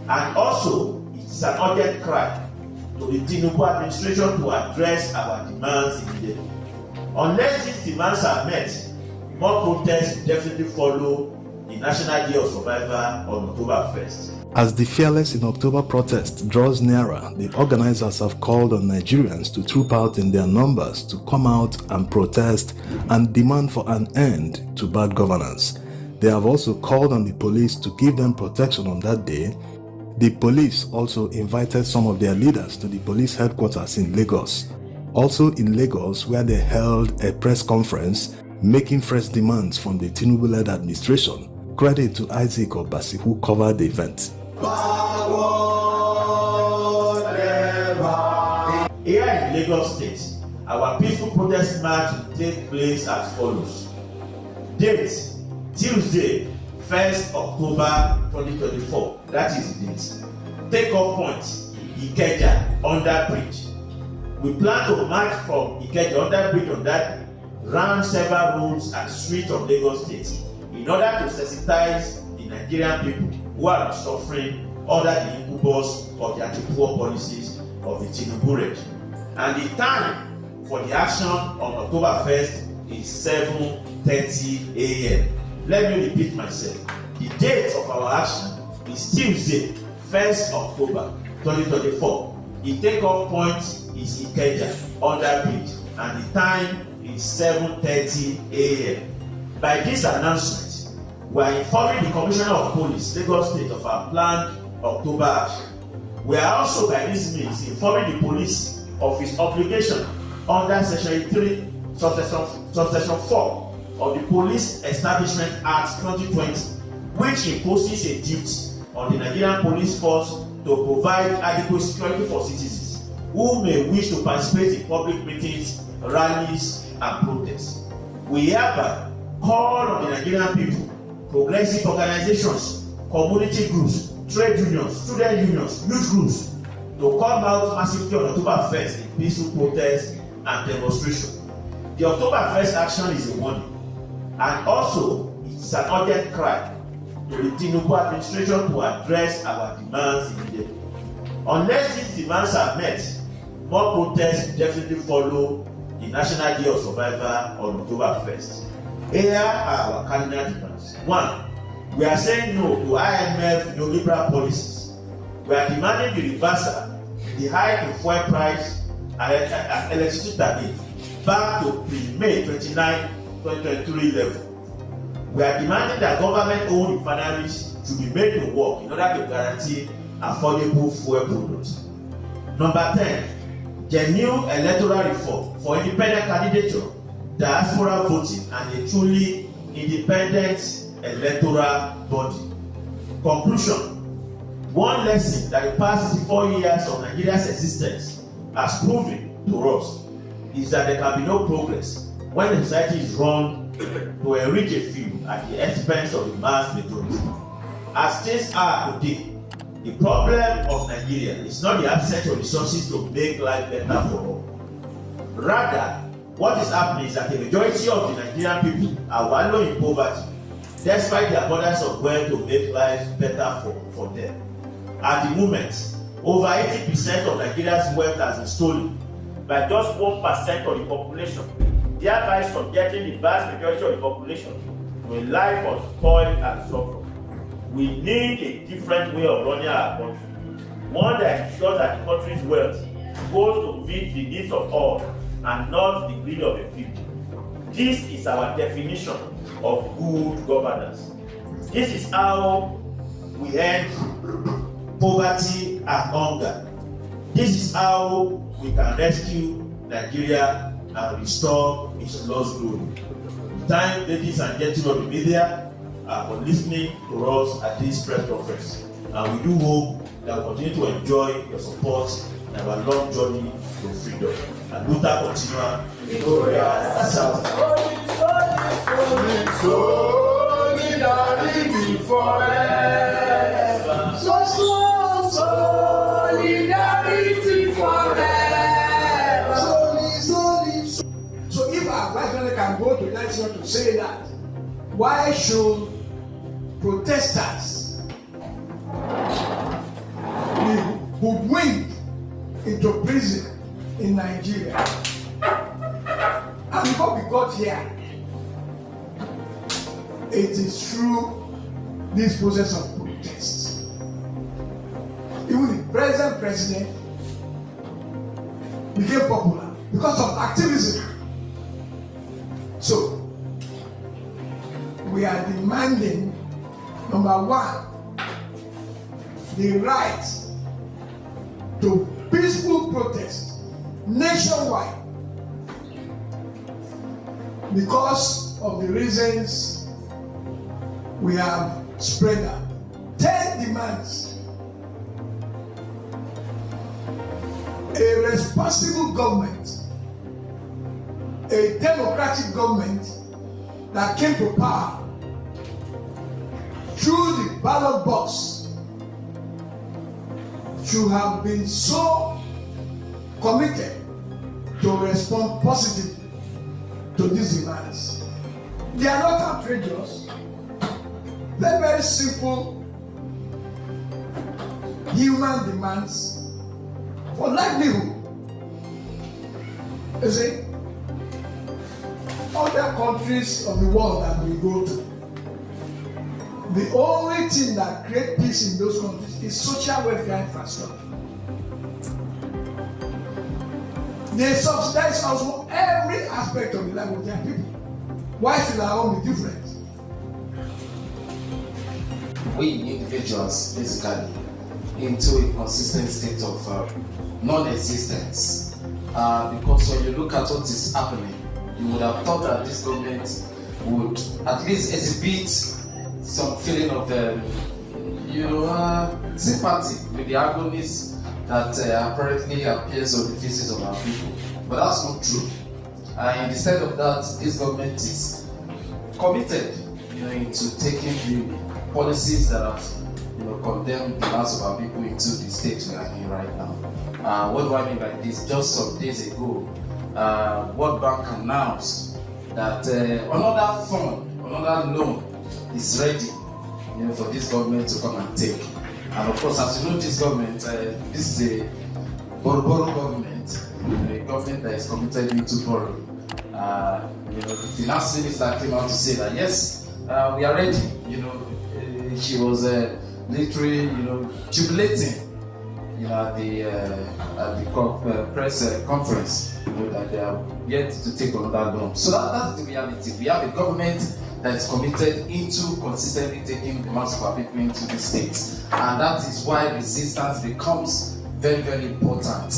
And also, it is an urgent cry to the Tinubu administration to address our demands immediately. Unless these demands are met, more protests will definitely follow the National Day of Survival on October 1st. As the Fearless in October protest draws nearer, the organizers have called on Nigerians to troop out in their numbers to come out and protest and demand for an end to bad governance. They have also called on the police to give them protection on that day. The police also invited some of their leaders to the police headquarters in Lagos. Also in Lagos, where they held a press conference making fresh demands from the Tinubu-led administration. Credit to Isaac Obasi, who covered the event. Here in Lagos State, our peaceful protest march will take place as follows. Date: Tuesday, 1st October 2024. That is the date. Take-off point: Ikeja under bridge. We plan to march from Ikeja under bridge on that day, round several roads and streets of Lagos State, in order to sensitize the Nigerian people who are suffering under the incubus of the anti-poor policies of the Tinubu regime. And the time for the action on October 1st is 7:30 a.m. Let me repeat myself. The date of our action is Tuesday, 1st October 2024. The takeoff point is Ikeja under bridge, and the time is 7:30 a.m. By this announcement, we are informing the Commissioner of Police, Lagos State, of our planned October action. We are also, by this means, informing the police of its obligation under Section 3, Subsection 4 of the Police Establishment Act 2020, which imposes a duty on the Nigerian police force to provide adequate security for citizens who may wish to participate in public meetings, rallies, and protests. We hereby call on the Nigerian people, progressive organizations, community groups, trade unions, student unions, youth groups, to come out massively on October 1st in peaceful protest and demonstration. The October 1st action is a warning, and also it is an urgent cry to the Tinubu administration to address our demands immediately. Unless these demands are met, more protests will definitely follow the National Day of Survival on October 1st. Here are our cardinal demands. 1. We are saying no to IMF neoliberal policies. We are demanding the reversal, the hike in fuel price and electricity tariff back to pre-May 29, 2023 level. We are demanding that government-owned refineries should be made to work in order to guarantee affordable fuel products. Number 10, genuine electoral reform for independent candidature, diaspora voting, and a truly independent electoral body. Conclusion: one lesson that the past 64 years of Nigeria's existence has proven to us is that there can be no progress when the society is run to enrich a few at the expense of the mass majority. As things are today, the problem of Nigeria is not the absence of resources to make life better for all. Rather, what is happening is that the majority of the Nigerian people are wallowing in poverty, despite the abundance of wealth to make life better for them. At the moment, over 80% of Nigeria's wealth has been stolen by just 1% of the population, thereby subjecting the vast majority of the population to a life of toil and suffering. We need a different way of running our country, one that ensures that the country's wealth goes to meet the needs of all and not the greed of a few. This is our definition of good governance. This is how we end poverty and hunger. This is how we can rescue Nigeria and restore its lost glory. We thank ladies and gentlemen of the media for listening to us at this press conference. And we do hope that we continue to enjoy your support in our long journey to freedom. And Luther continua. Solidarity forever. Solidarity forever. So if our white man can go to that to say that, why should protesters hoodwinked into prison in Nigeria. And before we got here, it is through this process of protest. Even the present president became popular because of activism. So, we are demanding, number one, the right to peaceful protest nationwide because of the reasons we have spread out. 10 demands. A responsible government, a democratic government that came to power through the ballot box should have been so committed to respond positively to these demands. They are not outrageous. They're very simple human demands for livelihood. You see, other countries of the world that we go to, the only thing that creates peace in those countries is social welfare infrastructure. They subsidize also every aspect of the life of their people. Why should our own be different? We individuals basically into a consistent state of non-existence. Because when you look at what is happening, you would have thought that this government would at least exhibit some feeling of sympathy with the agonies that apparently appears on the faces of our people. But that's not true. Instead of that, this government is committed, into taking the policies that have, condemned the mass of our people into the state we are in right now. What do I mean by this? Just some days ago, World Bank announced that another fund, another loan is ready, for this government to come and take. And of course, as you know, this government, this is a borrow government, a government that is committed into borrowing. The finance minister came out to say that yes, we are ready. She was literally, jubilating, at the press conference, that they are yet to take another loan. So that's the reality. We have a government that is committed into consistently taking the mass of our people into the states, and that is why resistance becomes very, very important.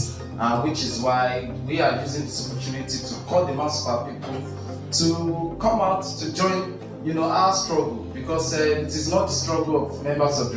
Which is why we are using this opportunity to call the mass of our people to come out to join, our struggle, because it is not the struggle of members of the